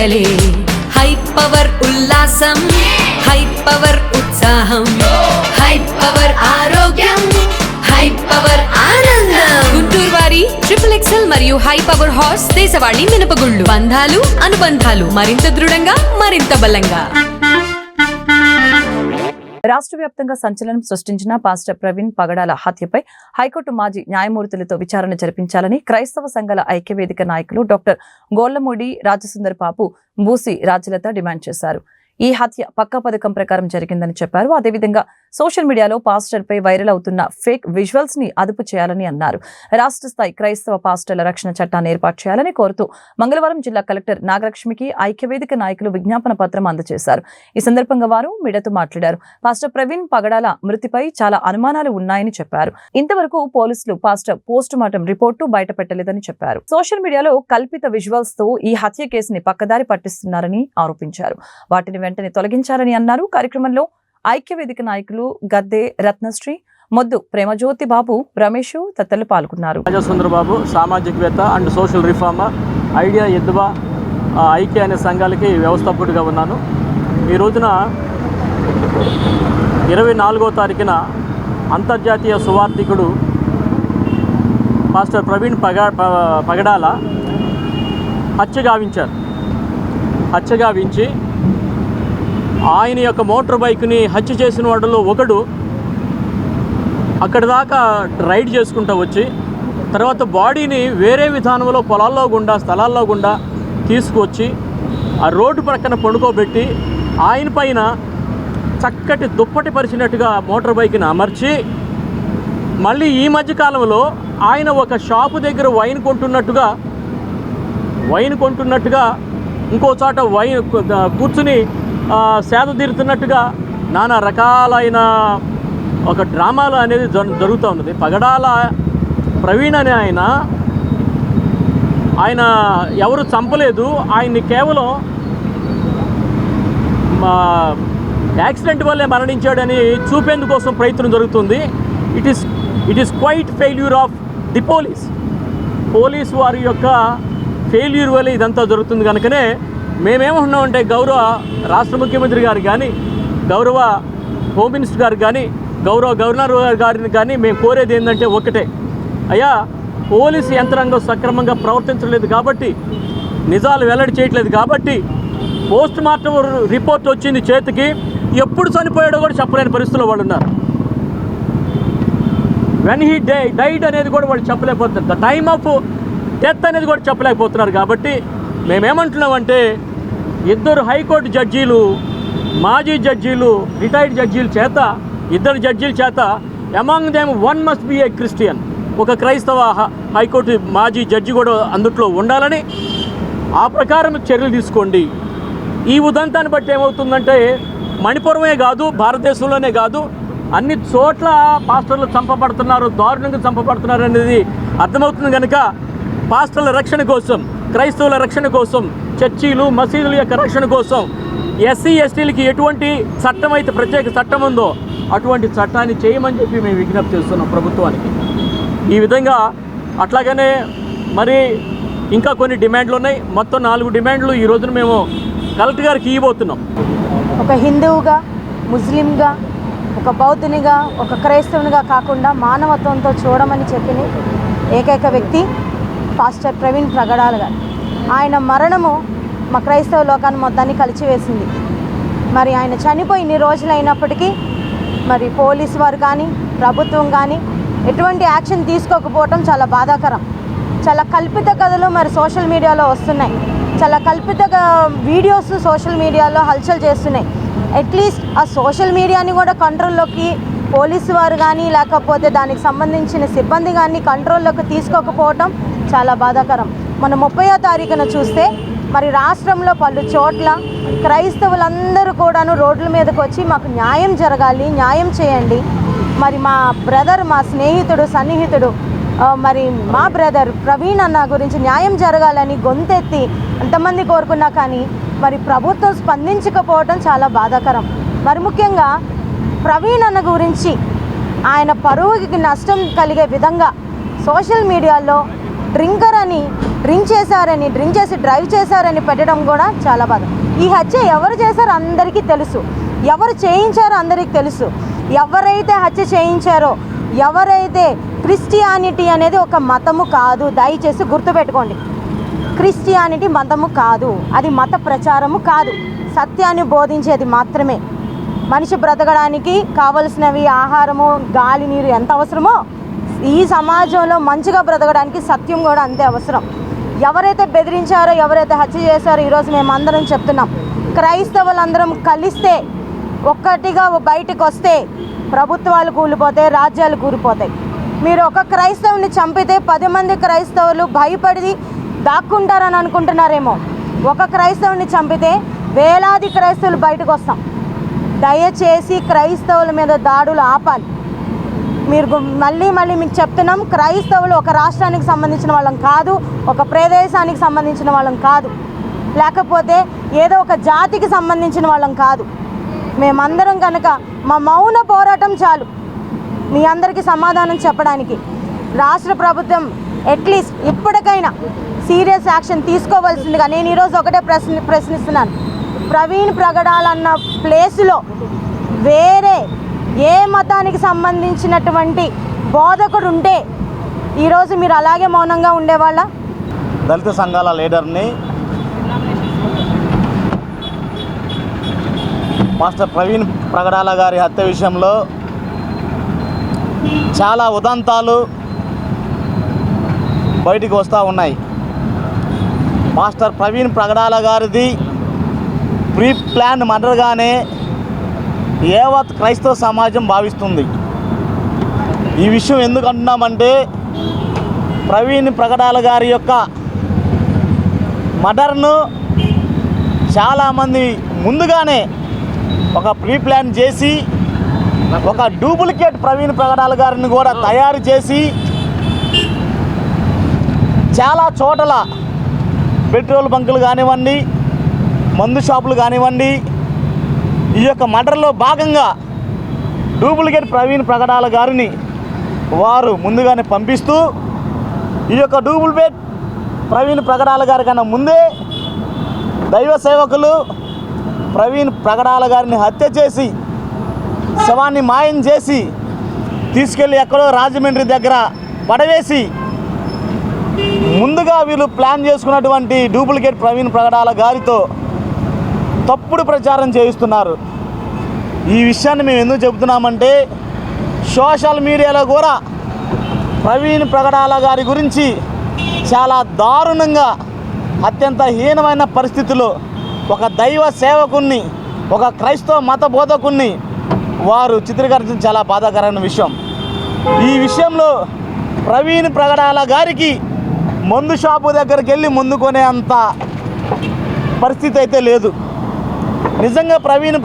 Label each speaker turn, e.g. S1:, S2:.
S1: పండగలే high power ఉల్లాసం high power ఉత్సాహం high power ఆరోగ్యం హై పవర్ ఆనందం గుంటూరు వారి XXL మరియు హై పవర్ హార్స్ దేశవాళీ మినపగుళ్ళు బంధాలు అనుబంధాలు మరింత దృఢంగా మరింత బలంగా.
S2: రాష్ట్ర వ్యాప్తంగా సంచలనం సృష్టించిన పాస్టర్ ప్రవీణ్ పగడాల హత్యపై హైకోర్టు మాజీ న్యాయమూర్తులతో విచారణ జరిపించాలని క్రైస్తవ సంఘాల ఐక్యవేదిక నాయకులు డాక్టర్ గోళ్లమూడి రాజసుందర్ బాబు, బూసి రాజలత డిమాండ్ చేశారు. ఈ హత్య పక్కా పథకం ప్రకారం జరిగిందని చెప్పారు. అదేవిధంగా సోషల్ మీడియాలో పాస్టర్ పై వైరల్ అవుతున్న ఫేక్ విజువల్స్ ని అదుపు చేయాలని అన్నారు. రాష్ట్ర స్థాయి క్రైస్తవ పాస్టర్ల రక్షణ చట్టాన్ని ఏర్పాటు చేయాలని కోరుతూ మంగళవారం జిల్లా కలెక్టర్ నాగలక్ష్మికి ఐక్యవేదిక నాయకులు విజ్ఞాపన పత్రం అందజేశారు. ఈ సందర్భంగా వారు మీడియాతో మాట్లాడారు. పాస్టర్ ప్రవీణ్ పగడాల మృతిపై చాలా అనుమానాలు ఉన్నాయని చెప్పారు. ఇంతవరకు పోలీసులు పాస్టర్ పోస్ట్ మార్టం రిపోర్టు బయటపెట్టలేదని చెప్పారు. సోషల్ మీడియాలో కల్పిత విజువల్స్ తో ఈ హత్య కేసుని పక్కదారి పట్టిస్తున్నారని ఆరోపించారు. వాటిని వెంటనే తొలగించాలని అన్నారు. కార్యక్రమంలో ఐక్యవేదిక నాయకులు గద్దె రత్నశ్రీ, మొద్దు ప్రేమజ్యోతి బాబు, రమేష్ తదితరులు పాల్గొన్నారు.
S3: Rajasundarababu సామాజికవేత్త and social reformer, idea ఎద్దువా ఐక్య అనే సంఘాలకి వ్యవస్థాపకుడిగా ఉన్నాను. ఈ రోజున 24వ తారీఖున అంతర్జాతీయ సువార్థికుడు పాస్టర్ ప్రవీణ్ పగడాల హత్యగావించి ఆయన యొక్క మోటార్ బైక్ని హత్య చేసిన వాడిలో ఒకడు అక్కడి దాకా రైడ్ చేసుకుంటూ వచ్చి తర్వాత బాడీని వేరే విధానంలో పొలాల్లో గుండా స్థలాల్లో గుండా తీసుకొచ్చి ఆ రోడ్డు ప్రక్కన పండుకోబెట్టి ఆయన పైన చక్కటి దుప్పటి పరిచినట్టుగా మోటార్ బైక్ని అమర్చి మళ్ళీ ఈ మధ్యకాలంలో ఆయన ఒక షాపు దగ్గర వైన్ కొంటున్నట్టుగా ఇంకో చోట వైన్ కూర్చుని సేద తీరుతున్నట్టుగా నానా రకాలైన ఒక డ్రామాలు అనేది జరుగుతూ ఉన్నది. పగడాల ప్రవీణ్ అనే ఆయన ఎవరు చంపలేదు, ఆయన్ని కేవలం యాక్సిడెంట్ వల్లే మరణించాడని చూపేందుకోసం ప్రయత్నం జరుగుతుంది. It is quite failure of the police వారి యొక్క ఫెయిల్యూర్ వల్ల ఇదంతా జరుగుతుంది. కనుకనే మేమేమంటున్నామంటే గౌరవ రాష్ట్ర ముఖ్యమంత్రి గారు కానీ, గౌరవ హోమ్ మినిస్టర్ గారు కానీ, గౌరవ గవర్నర్ గారిని కానీ మేము కోరేది ఏంటంటే ఒకటే, అయ్యా పోలీసు యంత్రాంగం సక్రమంగా ప్రవర్తించలేదు కాబట్టి, నిజాలు వెల్లడి చేయట్లేదు కాబట్టి, పోస్ట్ మార్టం రిపోర్ట్ వచ్చింది చేతికి, ఎప్పుడు చనిపోయాడో కూడా చెప్పలేని పరిస్థితుల్లో వాళ్ళు ఉన్నారు. వెన్ హీ డైడ్ అనేది కూడా వాళ్ళు చెప్పలేకపోతున్నారు. ద టైమ్ ఆఫ్ డెత్ అనేది కూడా చెప్పలేకపోతున్నారు. కాబట్టి మేమేమంటున్నామంటే ఇద్దరు హైకోర్టు జడ్జీలు, మాజీ జడ్జీలు, రిటైర్డ్ జడ్జీల చేత, ఇద్దరు జడ్జీల చేత among them one must be a Christian, ఒక క్రైస్తవ హైకోర్టు మాజీ జడ్జి కూడా అందుట్లో ఉండాలని ఆ ప్రకారం చర్యలు తీసుకోండి. ఈ ఉదంతాన్ని బట్టి ఏమవుతుందంటే మణిపురమే కాదు, భారతదేశంలోనే కాదు, అన్ని చోట్ల పాస్టర్లు చంపబడుతున్నారు, దారుణంగా చంపబడుతున్నారు అనేది అర్థమవుతుంది. కనుక పాస్టర్ల రక్షణ కోసం, క్రైస్తవుల రక్షణ కోసం, చర్చీలు మసీదుల యొక్క రక్షణ కోసం ఎస్సీ ఎస్టీలకి ఎటువంటి చట్టం అయితే ప్రత్యేక చట్టం ఉందో అటువంటి చట్టాన్ని చేయమని చెప్పి మేము విజ్ఞప్తి చేస్తున్నాం ప్రభుత్వానికి. ఈ విధంగా అట్లాగనే మరి ఇంకా కొన్ని డిమాండ్లు ఉన్నాయి. మొత్తం 4 డిమాండ్లు ఈ రోజున మేము కలెక్టర్ గారికి ఇవ్వబోతున్నాం.
S4: ఒక హిందువుగా, ముస్లింగా, ఒక బౌద్ధునిగా, ఒక క్రైస్తవునిగా కాకుండా మానవత్వంతో చూడమని చెప్పిన ఏకైక వ్యక్తి పాస్టర్ ప్రవీణ్ పగడాల గారు. ఆయన మరణము మా క్రైస్తవ లోకాన్ని మొత్తాన్ని కలిచివేసింది. మరి ఆయన చనిపోయి ఇన్ని రోజులైనప్పటికీ మరి పోలీసు వారు కానీ, ప్రభుత్వం కానీ ఎటువంటి యాక్షన్ తీసుకోకపోవటం చాలా బాధాకరం. చాలా కల్పిత కథలు మరి సోషల్ మీడియాలో వస్తున్నాయి. చాలా కల్పిత వీడియోస్ సోషల్ మీడియాలో హల్చల్ చేస్తున్నాయి. అట్లీస్ట్ ఆ సోషల్ మీడియాని కూడా కంట్రోల్లోకి పోలీసు వారు కానీ, లేకపోతే దానికి సంబంధించిన సిబ్బంది కానీ కంట్రోల్లోకి తీసుకోకపోవటం చాలా బాధాకరం. మన 30వ తారీఖున చూస్తే మరి రాష్ట్రంలో పలు చోట్ల క్రైస్తవులందరూ కూడాను రోడ్ల మీదకి వచ్చి మాకు న్యాయం జరగాలి, న్యాయం చేయండి, మరి మా బ్రదర్, మా స్నేహితుడు, సన్నిహితుడు, మరి మా బ్రదర్ ప్రవీణ్ అన్న గురించి న్యాయం జరగాలని గొంతెత్తి ఎంతమంది కోరుకున్నా కానీ మరి ప్రభుత్వం స్పందించకపోవడం చాలా బాధాకరం. మరి ముఖ్యంగా ప్రవీణ్ అన్న గురించి ఆయన పరువుకి నష్టం కలిగే విధంగా సోషల్ మీడియాలో డ్రింకర్ అని డ్రింక్ చేసి డ్రైవ్ చేశారని పెట్టడం కూడా చాలా బాధ. ఈ హత్య ఎవరు చేశారో అందరికీ తెలుసు, ఎవరు చేయించారో అందరికీ తెలుసు. ఎవరైతే హత్య చేయించారో, ఎవరైతే క్రిస్టియానిటీ అనేది ఒక మతము కాదు, దయచేసి గుర్తుపెట్టుకోండి. క్రిస్టియానిటీ మతము కాదు, అది మత ప్రచారము కాదు, సత్యాన్ని బోధించేది మాత్రమే. మనిషి బ్రతకడానికి కావలసినవి ఆహారము, గాలి, నీరు ఎంత అవసరమో ఈ సమాజంలో మంచిగా బ్రతకడానికి సత్యం కూడా అంతే అవసరం. ఎవరైతే బెదిరించారో, ఎవరైతే హత్య చేశారో, ఈరోజు మేము అందరం చెప్తున్నాం, క్రైస్తవులందరం కలిస్తే, ఒక్కటిగా బయటకు వస్తే ప్రభుత్వాలు కూలిపోతాయి, రాజ్యాలు కూలిపోతాయి. మీరు ఒక క్రైస్తవుని చంపితే 10 మంది క్రైస్తవులు భయపడి దాక్కుంటారని అనుకుంటున్నారేమో. ఒక క్రైస్తవుని చంపితే వేలాది క్రైస్తవులు బయటకు వస్తాం. దయచేసి క్రైస్తవుల మీద దాడులు ఆపాలి. మీరు మళ్ళీ మీకు చెప్తున్నాం, క్రైస్తవులు ఒక రాష్ట్రానికి సంబంధించిన వాళ్ళం కాదు, ఒక ప్రదేశానికి సంబంధించిన వాళ్ళం కాదు, లేకపోతే ఏదో ఒక జాతికి సంబంధించిన వాళ్ళం కాదు. మేమందరం కనుక మా మౌన పోరాటం చాలు మీ అందరికీ సమాధానం చెప్పడానికి. రాష్ట్ర ప్రభుత్వం అట్లీస్ట్ ఇప్పటికైనా సీరియస్ యాక్షన్ తీసుకోవాల్సిందిగా నేను ఈరోజు ఒకటే ప్రశ్నిస్తున్నాను. ప్రవీణ్ ప్రగడాలన్న ప్లేసులో వేరే ఏ మతానికి సంబంధించినటువంటి బోధకుడు ఉంటే ఈరోజు మీరు అలాగే మౌనంగా ఉండేవాళ్ళ?
S5: దళిత సంఘాల లీడర్ని మాస్టర్ ప్రవీణ్ ప్రగడాల గారి హత్య విషయంలో చాలా ఉదంతాలు బయటికి వస్తూ ఉన్నాయి. మాస్టర్ ప్రవీణ్ ప్రగడాల గారిది ప్రీ ప్లాన్ మర్డర్గానే యావత్ క్రైస్తవ సమాజం భావిస్తుంది. ఈ విషయం ఎందుకు అంటున్నామంటే, ప్రవీణ్ ప్రగడాల గారి యొక్క మర్డర్ను చాలామంది ముందుగానే ఒక ప్రీ ప్లాన్ చేసి ఒక డూప్లికేట్ ప్రవీణ్ ప్రగడాల గారిని కూడా తయారు చేసి చాలా చోట్ల పెట్రోల్ బంకులు కానివ్వండి, మందు షాపులు కానివ్వండి, ఈ యొక్క మర్డర్లో భాగంగా డూప్లికేట్ ప్రవీణ్ ప్రగడాల గారిని వారు ముందుగానే పంపిస్తూ ఈ యొక్క డూప్లికేట్ ప్రవీణ్ ప్రగడాల గారి కన్నా ముందే దైవ సేవకులు ప్రవీణ్ ప్రగడాల గారిని హత్య చేసి శవాన్ని మాయం చేసి తీసుకెళ్ళి ఎక్కడో రాజమండ్రి దగ్గర పడవేసి ముందుగా వీళ్ళు ప్లాన్ చేసుకున్నటువంటి డూప్లికేట్ ప్రవీణ్ ప్రగడాల గారితో తప్పుడు ప్రచారం చేయిస్తున్నారు. ఈ విషయాన్ని మేము ఎందుకు చెబుతున్నామంటే, సోషల్ మీడియాలో కూడా ప్రవీణ్ ప్రగడాల గారి గురించి చాలా దారుణంగా, అత్యంత హీనమైన పరిస్థితుల్లో ఒక దైవ సేవకుణ్ణి, ఒక క్రైస్తవ మత బోధకుణ్ణి వారు చిత్రీకరించడం చాలా బాధాకరమైన విషయం. ఈ విషయంలో ప్రవీణ్ ప్రగడాల గారికి మందు షాపు దగ్గరికి వెళ్ళి ముందు కొనే అంత పరిస్థితి అయితే లేదు. నిజంగా ప్రవీణ్